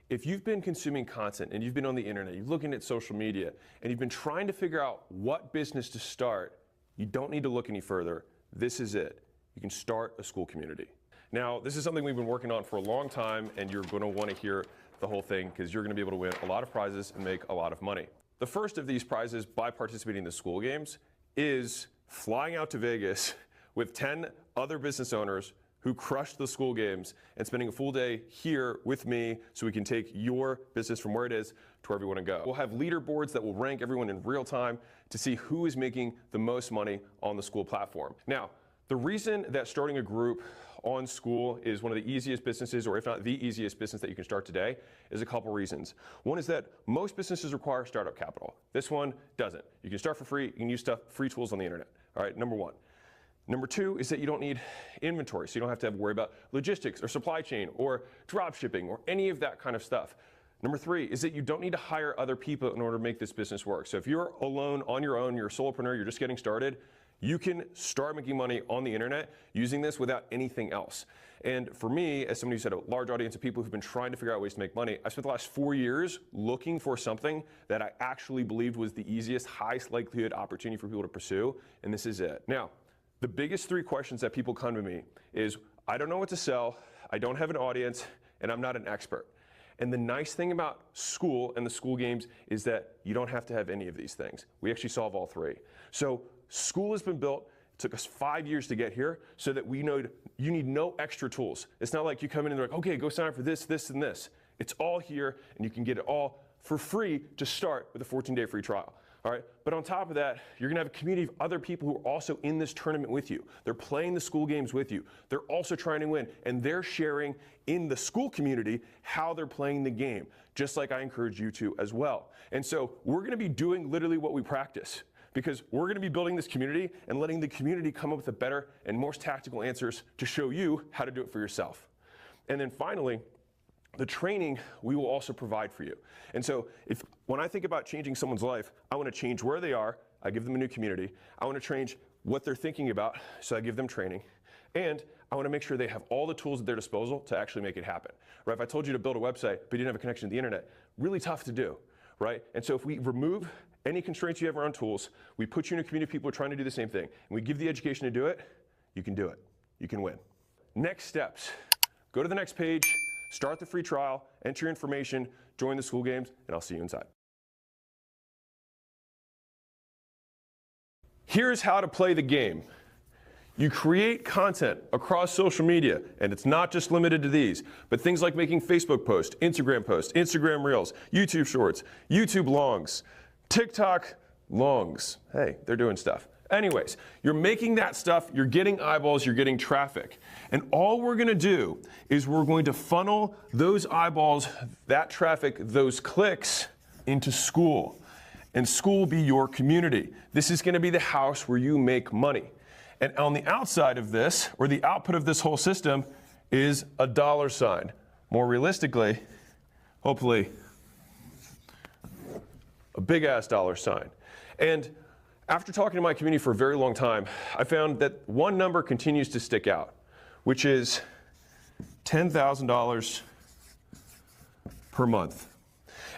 If you've been consuming content and you've been on the internet, you're looking at social media, and you've been trying to figure out what business to start, you don't need to look any further. This is it. You can start a Skool community. Now, this is something we've been working on for a long time, and you're going to want to hear the whole thing because you're going to be able to win a lot of prizes and make a lot of money. The first of these prizes by participating in the Skool Games is flying out to Vegas with 10 other business owners who crushed the Skool Games and spending a full day here with me so we can take your business from where it is to wherever you want to go. We'll have leaderboards that will rank everyone in real time to see who is making the most money on the Skool platform. Now, the reason that starting a group on Skool is one of the easiest businesses, or if not the easiest business that you can start today, is a couple reasons. One is that most businesses require startup capital. This one doesn't. You can start for free, you can use free tools on the internet. All right, number one. Number two is that you don't need inventory, so you don't have to worry about logistics or supply chain or drop shipping or any of that kind of stuff. Number three is that you don't need to hire other people in order to make this business work. So if you're alone, on your own, you're a solopreneur, you're just getting started, you can start making money on the internet using this without anything else. And for me, as somebody who's had a large audience of people who've been trying to figure out ways to make money, I spent the last 4 years looking for something that I actually believed was the easiest, highest likelihood opportunity for people to pursue, and this is it. Now, the biggest three questions that people come to me is, I don't know what to sell, I don't have an audience, and I'm not an expert. And the nice thing about Skool and the Skool Games is that you don't have to have any of these things. We actually solve all three. So Skool has been built, it took us 5 years to get here, so that we know you need no extra tools. It's not like you come in and they're like, okay, go sign up for this, this, and this. It's all here, and you can get it all for free to start with a 14-day free trial. All right, but on top of that, you're gonna have a community of other people who are also in this tournament with you. They're playing the Skool Games with you. They're also trying to win, and they're sharing in the Skool community how they're playing the game, just like I encourage you to as well. And so we're gonna be doing literally what we practice, because we're gonna be building this community and letting the community come up with the better and most tactical answers to show you how to do it for yourself. And then finally, the training we will also provide for you. And so when I think about changing someone's life, I want to change where they are, I give them a new community. I want to change what they're thinking about, so I give them training. And I want to make sure they have all the tools at their disposal to actually make it happen. Right? If I told you to build a website, but you didn't have a connection to the internet, really tough to do. Right? And so if we remove any constraints you have around tools, we put you in a community of people who are trying to do the same thing, and we give the education to do it, you can do it. You can win. Next steps. Go to the next page. Start the free trial, enter your information, join the Skool Games, and I'll see you inside. Here's how to play the game. You create content across social media, and it's not just limited to these, but things like making Facebook posts, Instagram Reels, YouTube Shorts, YouTube Longs, TikTok Longs. Hey, they're doing stuff. Anyways, you're making that stuff, you're getting eyeballs, you're getting traffic. And all we're gonna do is we're going to funnel those eyeballs, that traffic, those clicks into Skool. And Skool will be your community. This is gonna be the house where you make money. And on the outside of this, or the output of this whole system, is a dollar sign. More realistically, hopefully, a big ass dollar sign. And after talking to my community for a very long time, I found that one number continues to stick out, which is $10,000 per month.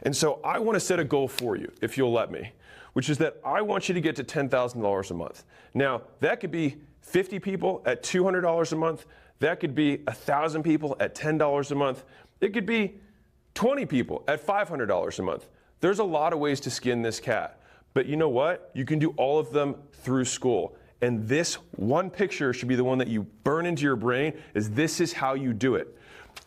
And so I want to set a goal for you, if you'll let me, which is that I want you to get to $10,000 a month. Now, that could be 50 people at $200 a month. That could be 1,000 people at $10 a month. It could be 20 people at $500 a month. There's a lot of ways to skin this cat. But you know what? You can do all of them through Skool. And this one picture should be the one that you burn into your brain, is this is how you do it.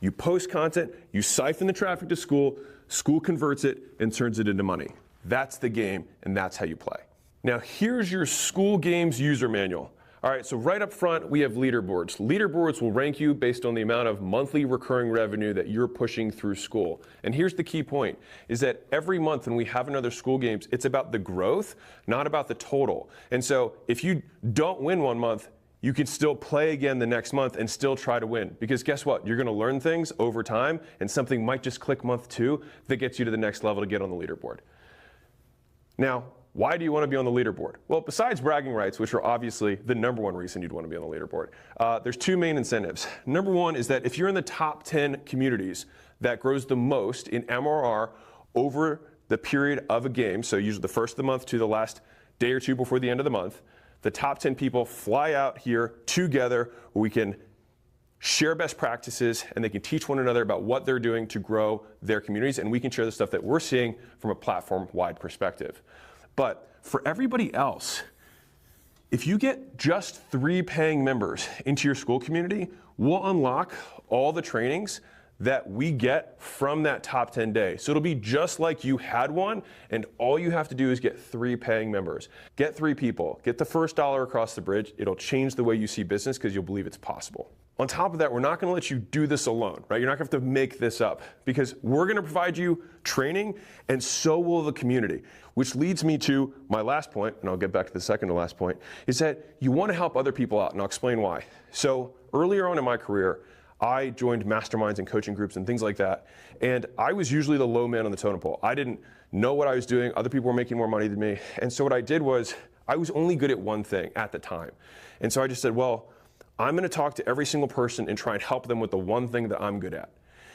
You post content, you siphon the traffic to Skool, Skool converts it and turns it into money. That's the game, and that's how you play. Now here's your Skool Games user manual. All right, so right up front, we have leaderboards. Leaderboards will rank you based on the amount of monthly recurring revenue that you're pushing through Skool. And here's the key point, is that every month when we have another Skool Games, it's about the growth, not about the total. And so if you don't win one month, you can still play again the next month and still try to win. Because guess what? You're gonna learn things over time, and something might just click month 2 that gets you to the next level to get on the leaderboard. Now, why do you want to be on the leaderboard? Well, besides bragging rights, which are obviously the #1 reason you'd want to be on the leaderboard, there's two main incentives. Number one is that if you're in the top 10 communities, that grows the most in MRR over the period of a game, so usually the first of the month to the last day or two before the end of the month, the top 10 people fly out here together where we can share best practices and they can teach one another about what they're doing to grow their communities, and we can share the stuff that we're seeing from a platform-wide perspective. But for everybody else, if you get just 3 paying members into your Skool community, we'll unlock all the trainings that we get from that top 10 day. So it'll be just like you had one, and all you have to do is get 3 paying members. Get 3 people, get the first dollar across the bridge. It'll change the way you see business because you'll believe it's possible. On top of that, we're not gonna let you do this alone, right? You're not gonna have to make this up because we're gonna provide you training and so will the community. Which leads me to my last point, and I'll get back to the second to last point, is that you wanna help other people out, and I'll explain why. So earlier on in my career, I joined masterminds and coaching groups and things like that, and I was usually the low man on the totem pole. I didn't know what I was doing, other people were making more money than me, and so what I did was, I was only good at one thing at the time. And so I just said, well, I'm gonna talk to every single person and try and help them with the one thing that I'm good at.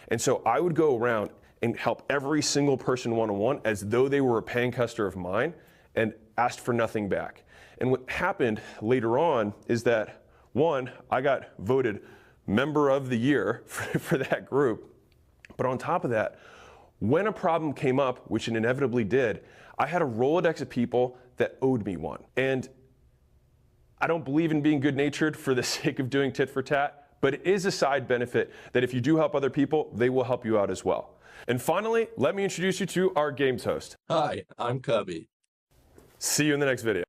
And so I would go around and help every single person one-on-one as though they were a paying customer of mine and asked for nothing back. And what happened later on is that, one, I got voted member of the year for that group. But on top of that, when a problem came up, which it inevitably did, I had a Rolodex of people that owed me one. And I don't believe in being good-natured for the sake of doing tit for tat, but it is a side benefit that if you do help other people, they will help you out as well. And finally, let me introduce you to our games host. Hi, I'm Cubby. See you in the next video.